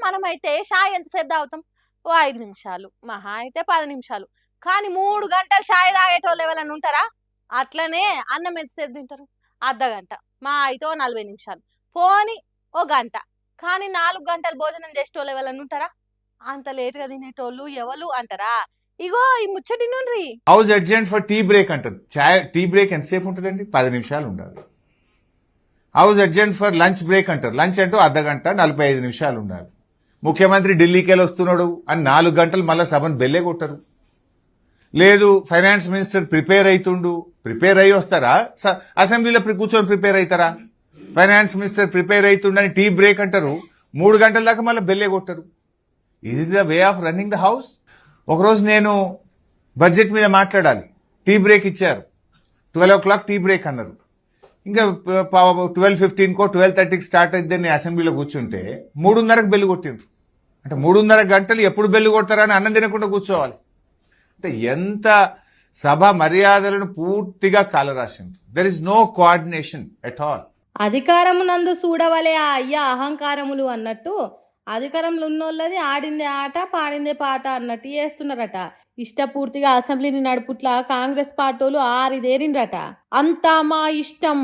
మనమైతే చాయ్ ఎంతసేపు తాగుతాం? ఓ 5 నిమిషాలు. మహా అయితే 10 నిమిషాలు. కానీ 3 గంటలు చాయ్ తాగేటోళ్ళు ఎవరైనా ఉంటారా? అట్లనే అన్నం ఎంతసేపు తింటారు? అర్ధగంట. మహా అయితే ఓ 40 నిమిషాలు. పోనీ ఓ గంట. కానీ 4 గంటలు భోజనం చేసేటోళ్ళు ఎవరైనా ఉంటారా? అంత లేట్‌గా తినేటోళ్ళు ఎవలు అంటారా? ఇగో ఈ ముచ్చట ఇనుండ్రి. House adjourned for tea break అంటారు. టీ బ్రేక్ ఎంతసేపు ఉంటుందండి? 10 నిమిషాలు ఉండాలి. House adjourned for lunch break అంటారు. లంచ్ అంటూ అర్ధగంట 45 నిమిషాలు ఉండాలి. ముఖ్యమంత్రి ఢిల్లీకి వెళ్ళి వస్తున్నాడు అని 4 గంటలు మళ్ళీ సభను బెల్లే కొట్టరు. లేదు ఫైనాన్స్ మినిస్టర్ ప్రిపేర్ అవుతుండు, ప్రిపేర్ అయ్యి వస్తారా? అసెంబ్లీలో కూర్చొని ప్రిపేర్ అవుతారా? ఫైనాన్స్ మినిస్టర్ ప్రిపేర్ అవుతుండని టీ బ్రేక్ అంటారు. 3 గంటల దాకా మళ్ళీ బెల్లే కొట్టరు. Is the way of running the house. ఒకరోజు నేను బడ్జెట్ మీద మాట్లాడాలి. టీ బ్రేక్ ఇచ్చారు. 12 o'clock టీ బ్రేక్ అన్నారు. ఇంకా 12:15కో 12:30కి స్టార్ట్ అయిద్దని అసెంబ్లీలో కూర్చుంటే 3:30కి బెల్లు కొట్టిండ్రు. అంటే 3:30 గంటలు ఎప్పుడు బెల్లు కొడతారని అన్నం తినకుండా కూర్చోవాలి. అంటే ఎంత సభ మర్యాదలను పూర్తిగా కాలరాసింది. There is no coordination at all. అధికారమునందు చూడవలే ఆ అయ్య అహంకారములు అన్నట్టు అధికారంలో ఉన్నోళ్ళది ఆడిందే ఆట పాడిందే పాట అన్నట్టు చేస్తున్నారట. ఇష్టపూర్తిగా అసెంబ్లీని నడుపుట్ల కాంగ్రెస్ పార్టీలు ఆరిదేరిండ్రట. అంతా మా ఇష్టం,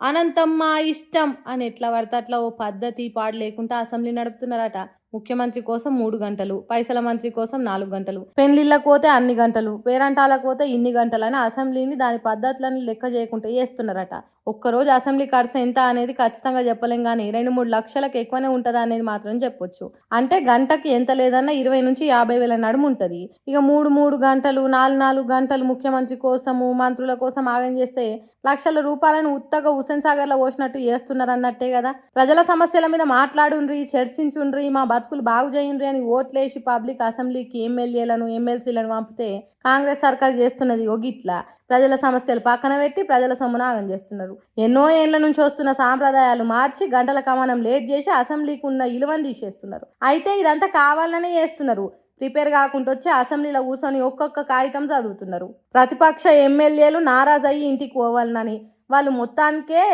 అనంతం మా ఇష్టం అని ఎట్లా పడితే అట్లా ఓ పద్ధతి పాడు లేకుండా అసెంబ్లీ నడుపుతున్నారట. ముఖ్యమంత్రి కోసం 3 గంటలు, పైసల మంత్రి కోసం 4 గంటలు, పెళ్లిళ్ళకు పోతే అన్ని గంటలు, పేరంటాలకు పోతే ఇన్ని గంటలు అని అసెంబ్లీని దాని పద్ధతులను లెక్క చేయకుండా చేస్తున్నారట. ఒక్కరోజు అసెంబ్లీ ఖర్చు ఎంత అనేది ఖచ్చితంగా చెప్పలేం కానీ 2-3 లక్షలకు ఎక్కువనే ఉంటుందా అనేది మాత్రం చెప్పొచ్చు. అంటే గంటకి ఎంత లేదన్నా 20 నుంచి 50 వేల నడుము ఉంటుంది. ఇక 3 గంటలు 4 గంటలు ముఖ్యమంత్రి కోసము మంత్రుల కోసం ఆగం చేస్తే లక్షల రూపాయలను ఉత్తగా హుస్సేన్ సాగర్ లో పోసినట్టు చేస్తున్నారు అన్నట్టే కదా. ప్రజల సమస్యల మీద మాట్లాడుండ్రి, చర్చించుండ్రి, మా బతుకులు బాగు చేయండ్రి అని ఓట్లేసి పబ్లిక్ అసెంబ్లీకి ఎమ్మెల్యేలను ఎమ్మెల్సీలను పంపితే కాంగ్రెస్ సర్కార్ చేస్తున్నది ఒగిట్లా ప్రజల సమస్యలు పక్కన పెట్టి ప్రజల సొమ్మును ఆగం చేస్తున్నారు. ఎన్నో ఏళ్ల నుంచి వస్తున్న సాంప్రదాయాలు మార్చి గంటల కమానం లేట్ చేసి అసెంబ్లీకి ఉన్న ఇలువను తీసేస్తున్నారు. అయితే ఇదంతా కావాలనే చేస్తున్నారు. ప్రిపేర్ కాకుండా వచ్చి అసెంబ్లీలో కూర్చొని ఒక్కొక్క కాగితం చదువుతున్నారు. ప్రతిపక్ష ఎమ్మెల్యేలు నారాజు అయ్యి ఇంటికి పోవాలని వాళ్ళు మొత్తానికే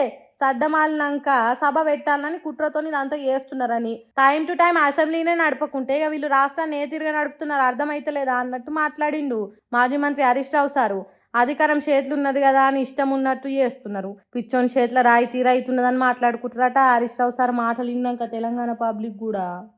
సడ్డమాలినాక సభ పెట్టాలని కుట్రతో ఇదంతా చేస్తున్నారని టైం టు టైం అసెంబ్లీనే నడపకుంటే ఇక వీళ్ళు రాష్ట్రాన్ని ఏ తిరిగి నడుపుతున్నారు అర్థమైతలేదా అన్నట్టు మాట్లాడిండు మాజీ మంత్రి హరీష్ రావు సారు. అధికారం చేతులున్నది కదా అని ఇష్టం ఉన్నట్టు చేస్తున్నారు. పిచ్చోని చేతుల రాయి తీరైతున్నదని మాట్లాడుకుంటారట. హరీష్ రావు సార్ మాటలు విన్నాక తెలంగాణ పబ్లిక్ కూడా